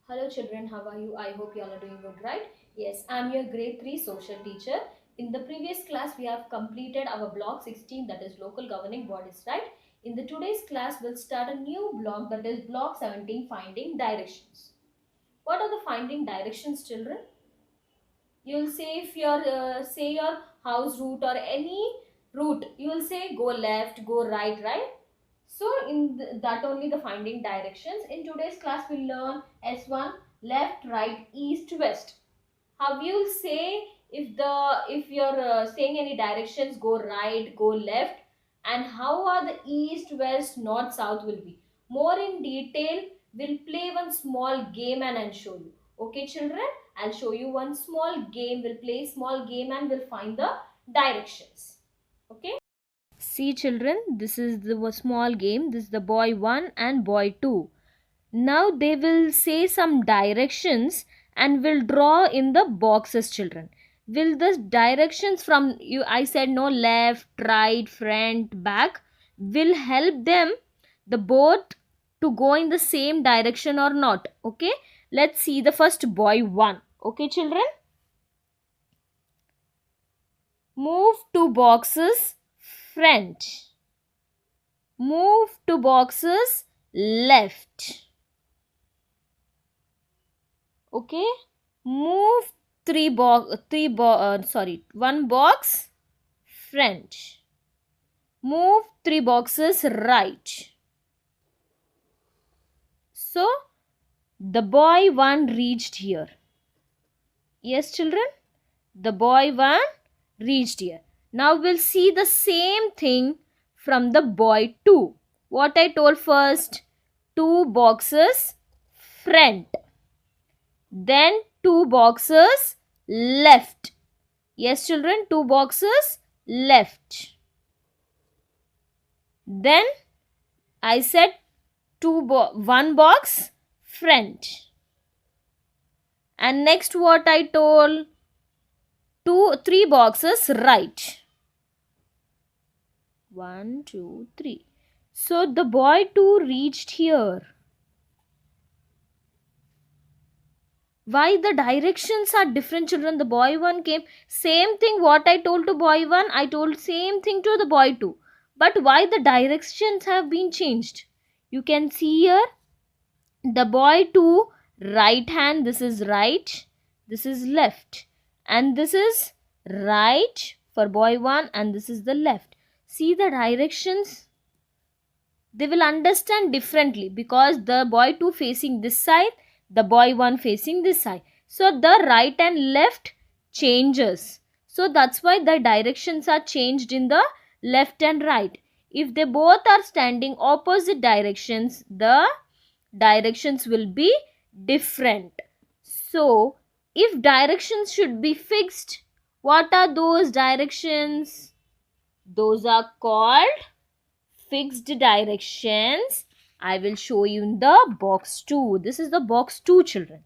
Hello children, how are you? I hope you all are doing good, right? Yes, I'm your grade 3 social teacher. In the previous class, we have completed our block 16, that is local governing bodies, right? In the today's class, we'll start a new block, that is block 17, finding directions. What are the finding directions, children? You'll say if say your house route or any route, you'll say go left, go right, right? So that only the finding directions. In today's class we'll learn S1, left, right, east, west. How you'll say if you're saying any directions, go right, go left, and how are the east, west, north, south will be. More in detail, we'll play one small game and I'll show you. Okay children, I'll show you one small game. We'll play small game and we'll find the directions. Okay. See children, this is the small game. This is the boy 1 and boy 2. Now they will say some directions and will draw in the boxes, children. Will the directions from you, I said no, left, right, front, back, will help them the both to go in the same direction or not? Okay, let's see the first boy 1. Okay children, move two boxes front, move two boxes left. Okay, move one box front, move three boxes right. So the boy 1 reached here. Yes children, the boy 1 reached here. Now we'll see the same thing from the boy 2. What I told first, two boxes front, then two boxes left. Yes children, two boxes left. Then I said one box front. And next what I told, three boxes right. 1, 2, 3. So the boy 2 reached here. Why the directions are different, children? The boy 1 came, same thing what I told to boy 1, I told same thing to the boy 2. But why the directions have been changed? You can see here, the boy 2 right hand, this is right, this is left, and this is right for boy 1 and this is the left. See the directions, they will understand differently because the boy 2 facing this side, the boy 1 facing this side. So the right and left changes. So that's why the directions are changed in the left and right. If they both are standing opposite directions, the directions will be different. So if directions should be fixed, what are those directions? Those are called fixed directions. I will show you in the box 2. This is the box 2, children.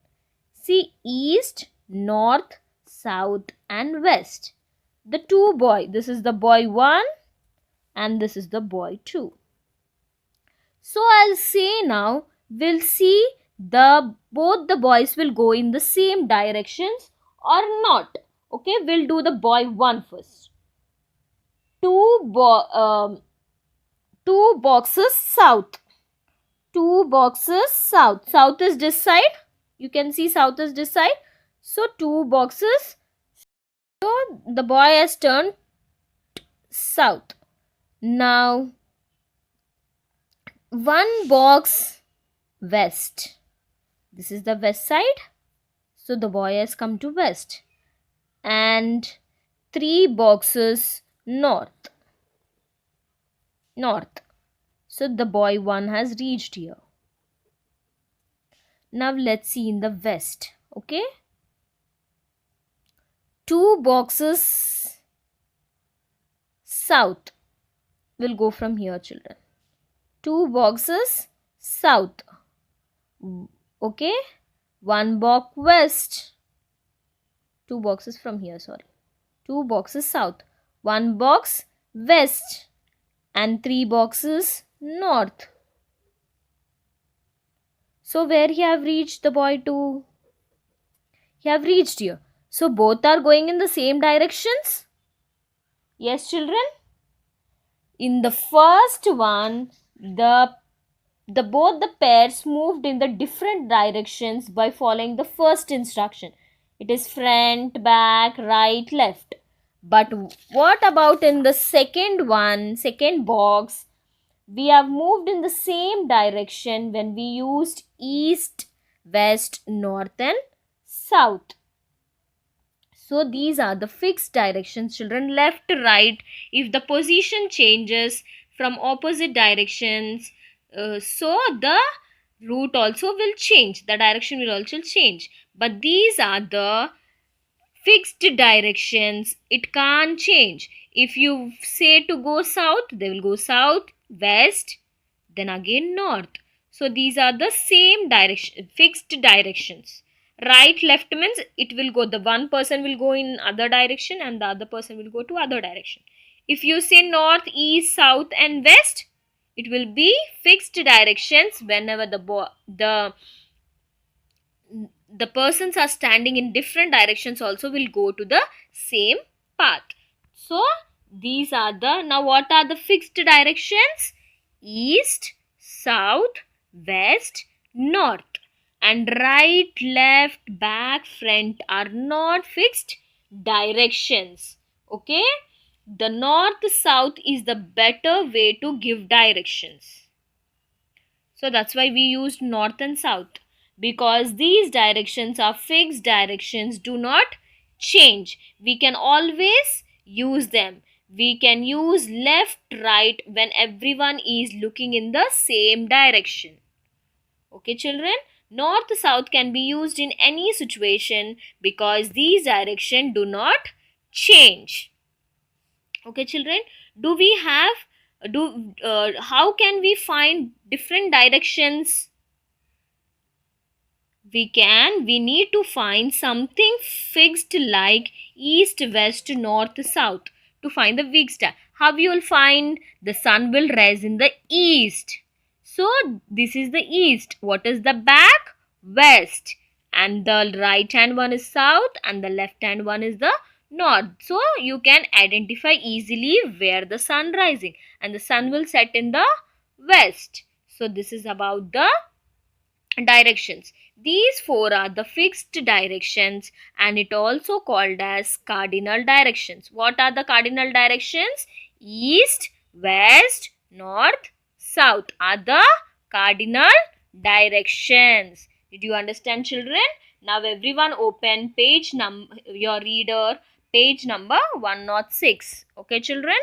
See, east, north, south and west. The two boy, this is the boy 1 and this is the boy 2. So I'll say now, we'll see both the boys will go in the same directions or not. Okay, we'll do the boy 1 first. Two boxes south. Two boxes south. South is this side. You can see south is this side. So two boxes. So the boy has turned south. Now one box west. This is the west side. So the boy has come to west. And three boxes north. North. So the boy 1 has reached here. Now let's see in the west. Okay. Two boxes south. We'll go from here, children. Two boxes south. Okay. One box west. Two boxes from here, sorry. Two boxes south. One box west. And three boxes north. So where he have reached the boy to? He have reached here. So both are going in the same directions? Yes, children? In the first one, the both the pairs moved in the different directions by following the first instruction. It is front, back, right, left. But what about in the second one, second box? We have moved in the same direction when we used east, west, north and south. So these are the fixed directions, children. Left to right, if the position changes from opposite directions, so the route also will change, the direction will also change. But these are the fixed directions, it can't change. If you say to go south, they will go south, west, then again north. So these are the same direction, fixed directions. Right, left means it will go, the one person will go in other direction and the other person will go to other direction. If you say north, east, south and west, it will be fixed directions. Whenever the persons are standing in different directions also will go to the same path. So these are the, now what are the fixed directions? East, south, west, north. And right, left, back, front are not fixed directions. Okay, the north south is the better way to give directions. So that's why we used north and south, because these directions are fixed directions, do not change. We can always use them. We can use left, right when everyone is looking in the same direction. Okay, children? North, south can be used in any situation because these directions do not change. Okay, children? Do we have, how can we find different directions? We need to find something fixed like east, west, north, south to find the fixed. How you will find? The sun will rise in the east, so this is the east. What is the back? West. And the right hand one is south and the left hand one is the north. So you can identify easily where the sun rising, and the sun will set in the west. So this is about the directions. These four are the fixed directions and it also called as cardinal directions. What are the cardinal directions? East, west, north, south are the cardinal directions. Did you understand, children? Now everyone open your reader, page number 106. Okay, children?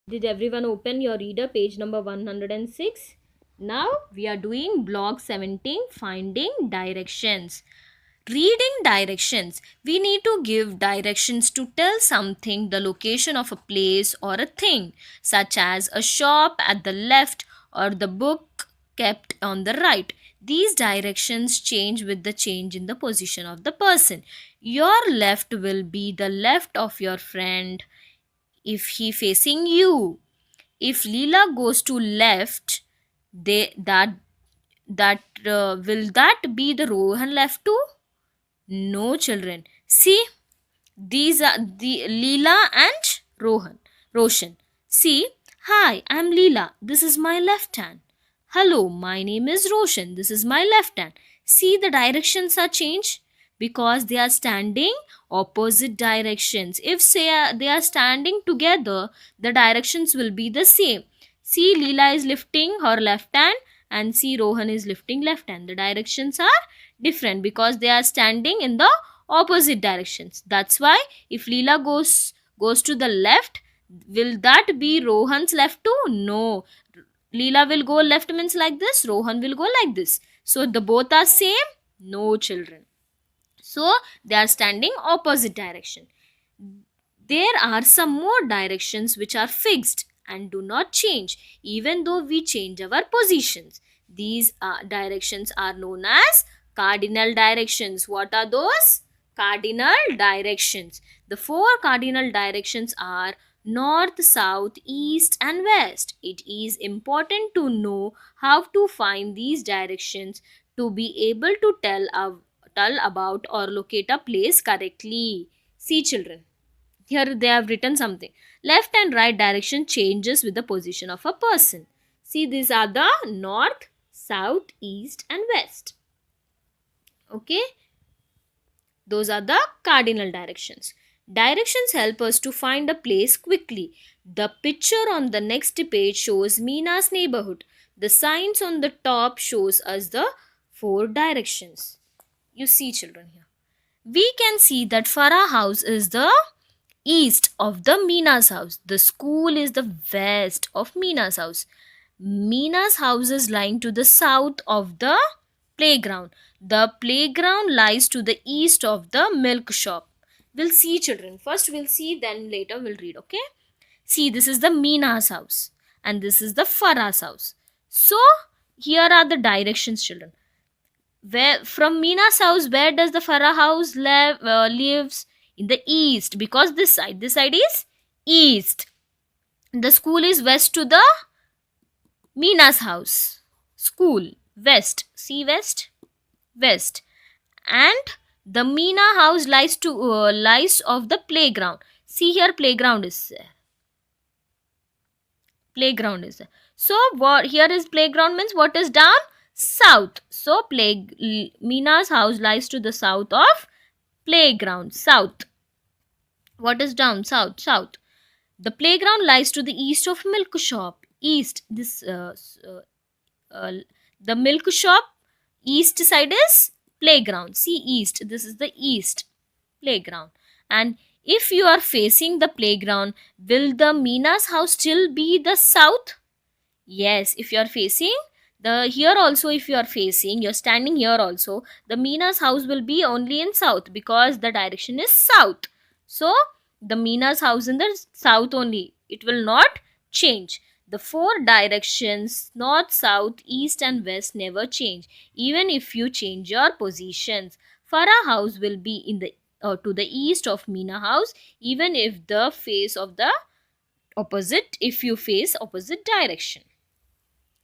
Did everyone open your reader, page number 106? Now we are doing block 17, finding directions. Reading directions. We need to give directions to tell something, the location of a place or a thing, such as a shop at the left or the book kept on the right. These directions change with the change in the position of the person. Your left will be the left of your friend if he facing you. If Leela goes to left, they that will that be the Rohan left too? No, children. See, these are the Leela and Rohan. Roshan. See, hi, I'm Leela. This is my left hand. Hello, my name is Roshan. This is my left hand. See, the directions are changed because they are standing opposite directions. If say they are standing together, the directions will be the same. See, Leela is lifting her left hand and see Rohan is lifting left hand. The directions are different because they are standing in the opposite directions. That's why if Leela goes to the left, will that be Rohan's left too? No. Leela will go left means like this, Rohan will go like this. So the both are same? No, children. So they are standing opposite direction. There are some more directions which are fixed and do not change even though we change our positions. These directions are known as cardinal directions. What are those? Cardinal directions. The four cardinal directions are north, south, east and west. It is important to know how to find these directions to be able to tell about or locate a place correctly. See children, here they have written something. Left and right direction changes with the position of a person. See, these are the north, south, east and west. Okay, those are the cardinal directions. Directions help us to find a place quickly. The picture on the next page shows Mina's neighborhood. The signs on the top shows us the four directions. You see children here. We can see that Farah house is the east of the Mina's house. The school is the west of Mina's house. Mina's house is lying to the south of the playground. The playground lies to the east of the milk shop. We'll see children. First we'll see, then later we'll read, okay? See, this is the Mina's house and this is the Farah's house. So, here are the directions children. Where from Mina's house, where does the Farah house lives? In the east, because this side is east. The school is west to the Mina's house. School west, see west, west, and the Mina house lies of the playground. See here, playground is there. Playground is there. So what here is playground means what is down? South. So Mina's house lies to the south of playground. South. What is down? South. South. The playground lies to the east of milk shop. East. This the milk shop. East side is playground. See east. This is the east playground. And if you are facing the playground, will the Mina's house still be the south? Yes. If you are facing here also, if you are facing, you're standing here also, the Mina's house will be only in south because the direction is south. So the Mina's house in the south only. It will not change. The four directions, north, south, east and west, never change. Even if you change your positions, Farah house will be in the to the east of Mina house, even if the face of the opposite, if you face opposite direction.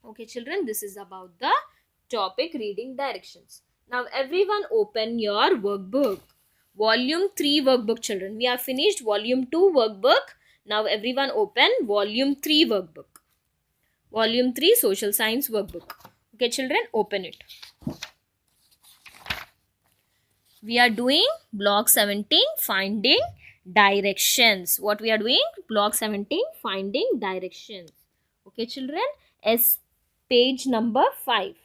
Okay children, this is about the topic reading directions. Now everyone open your workbook. Volume 3 workbook children. We have finished volume 2 workbook. Now everyone open volume 3 workbook. Volume 3 social science workbook. Okay children, open it. We are doing block 17 finding directions. What we are doing? Block 17 finding directions. Okay children, page number 5.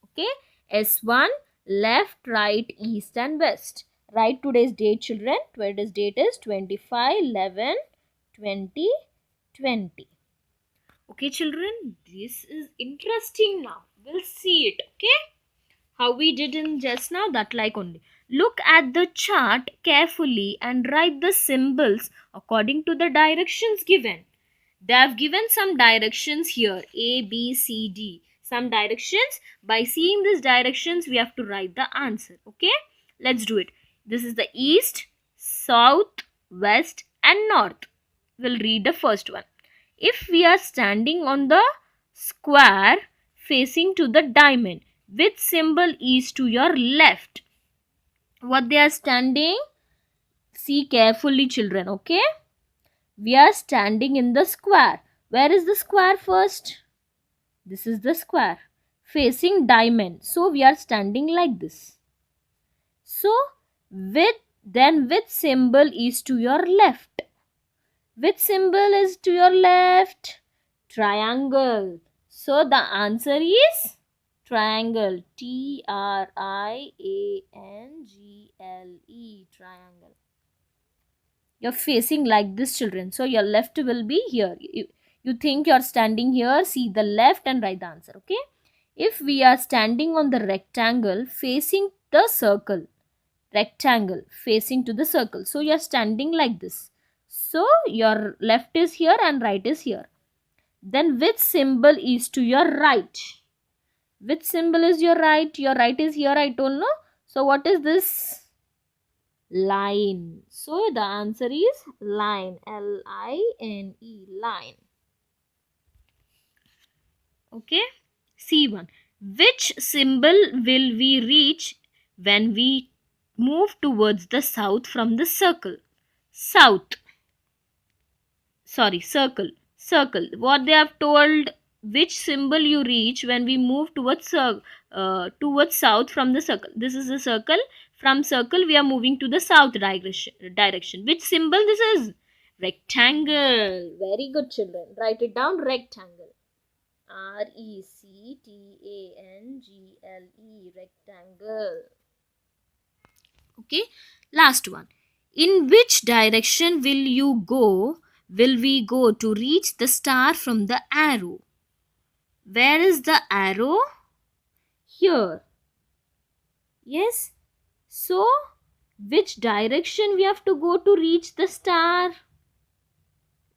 Okay, S1 left, right, east and west. Write today's date children. Today's date is 25/11/2020. Okay children, this is interesting now. We'll see it. Okay, how we did in just now, that like only. Look at the chart carefully and write the symbols according to the directions given. They have given some directions here, A, B, C, D. Some directions. By seeing these directions, we have to write the answer. Okay, let's do it. This is the east, south, west and north. We'll read the first one. If we are standing on the square facing to the diamond, which symbol is to your left? What they are standing? See carefully children, okay? We are standing in the square. Where is the square first? This is the square facing diamond. So we are standing like this. So which symbol is to your left? Which symbol is to your left? Triangle. So the answer is triangle. Triangle. Triangle. You're facing like this children. So your left will be here. You think you're standing here. See the left and write the answer. Okay. If we are standing on the rectangle facing the circle. Rectangle facing to the circle. So you're standing like this. So your left is here and right is here. Then which symbol is to your right? Which symbol is your right? Your right is here, I told no. So what is this? Line. So the answer is line. L-I-N-E. Line. Okay. C1. Which symbol will we reach when we move towards the south from the circle? South. Sorry, circle. Circle. What they have told, which symbol you reach when we move towards south from the circle. This is a circle. From circle we are moving to the south direction. Which symbol this is? Rectangle. Very good, children. Write it down. Rectangle. Rectangle. Rectangle. Okay. Last one. In which direction will we go to reach the star from the arrow? Where is the arrow? Here. Yes. So, which direction we have to go to reach the star?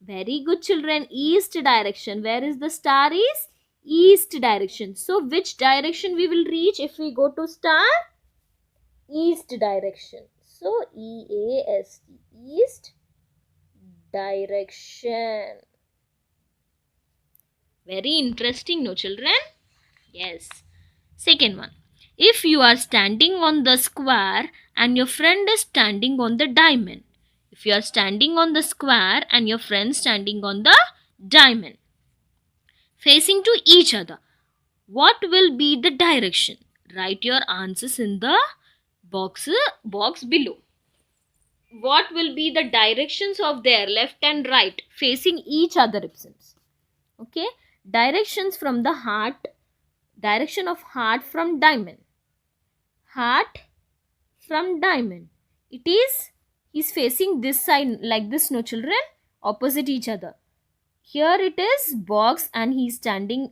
Very good, children. East direction. Where is the star is? East direction. So, which direction we will reach if we go to star? East direction. So, E-A-S-T. East direction. Very interesting, no, children? Yes. Second one. If you are standing on the square and your friend is standing on the diamond. If you are standing on the square and your friend standing on the diamond, facing to each other, what will be the direction? Write your answers in the box below. What will be the directions of their left and right facing each other, it seems. Okay. Directions from the heart. Direction of heart from diamond. Heart from diamond. He's facing this side like this, no, children? Opposite each other. Here it is box and he's standing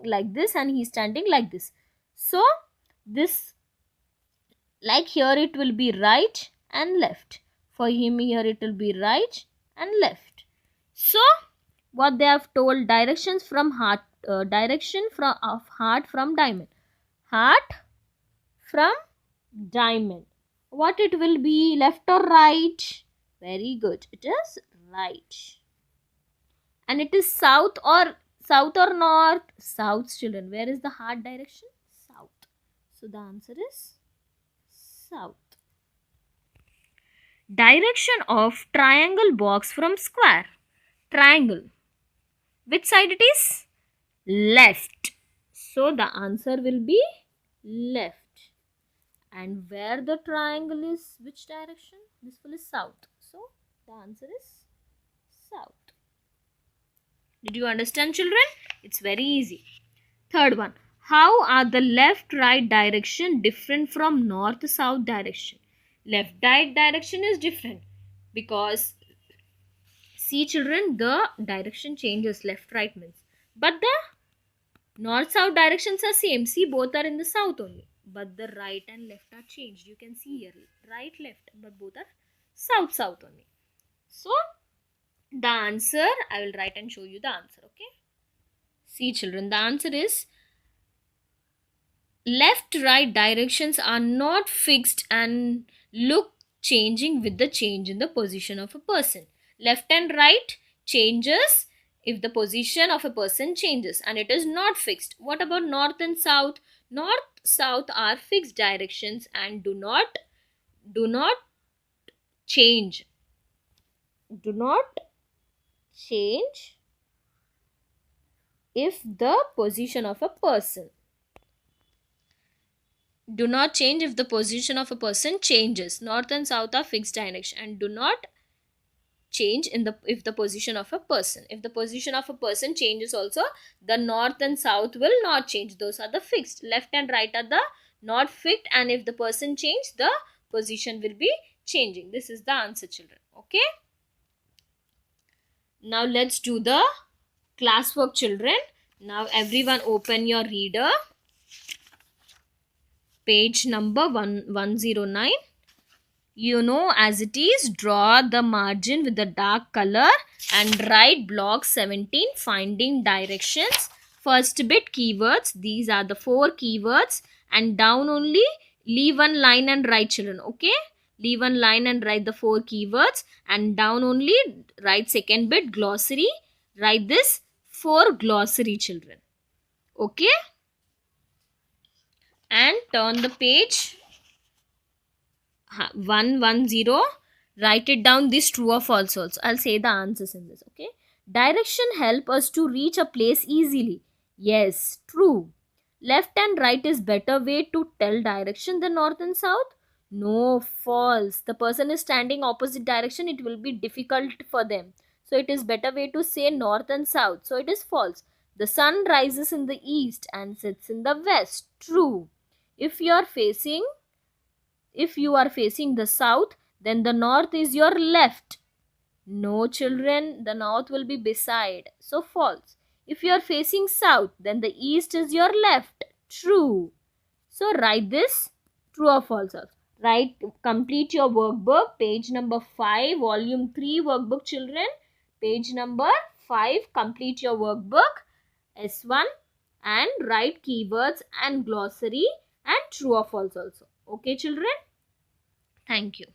like this and he's standing like this. So this, like here it will be right and left. For him here it will be right and left. So what they have told, directions from heart, direction of heart from diamond. Heart from diamond. What it will be, left or right? Very good. It is right. And it is south or north? South, children. Where is the heart direction? South. So the answer is south. Direction of triangle box from square. Triangle. Which side it is? Left. So the answer will be left. And where the triangle is, which direction? This one is south. So the answer is south. Did you understand, children? It's very easy. Third one. How are the left-right direction different from north-south direction? Left-right direction is different because, see, children, the direction changes. Left-right means. But the north-south directions are same. See, both are in the south only. But the right and left are changed. You can see here. Right, left. But both are south only. So, the answer, I will write and show you the answer. Okay. See, children, the answer is left-right directions are not fixed and look changing with the change in the position of a person. Left and right changes if the position of a person changes, and it is not fixed. What about north and south? North, south are fixed directions and do not change. Do not change if the position of a person. Do not change if the position of a person changes. North and south are fixed direction and do not change if the position of a person. If the position of a person changes also, the north and south will not change. Those are the fixed. Left and right are the not fixed, and if the person change, the position will be changing. This is the answer, children. Okay. Now let's do the classwork, children. Now everyone open your reader. Page number 109. You know as it is, draw the margin with the dark color and write block 17, finding directions. First bit, keywords. These are the 4 keywords, and down only leave one line and write, children. Okay. Leave one line and write the 4 keywords, and down only write second bit, glossary. Write this 4 glossary, children. Okay. and turn the page 110. Write it down, this true or false also. I'll say the answers in this. Okay, direction help us to reach a place easily. Yes, true. Left and right is better way to tell direction than north and south. No, false. The person is standing opposite direction, it will be difficult for them, so it is better way to say north and south, so it is false. The sun rises in the east and sets in the west. True. if you are facing if you are facing the south, then the north is your left. No, children, the north will be beside, so false. If you are facing south, then the east is your left. True. So write this, true or false. Write, complete your workbook, page number 5, volume 3 workbook, children. Page number 5, complete your workbook, S1, and write keywords and glossary and true or false also. Okay, children? Thank you.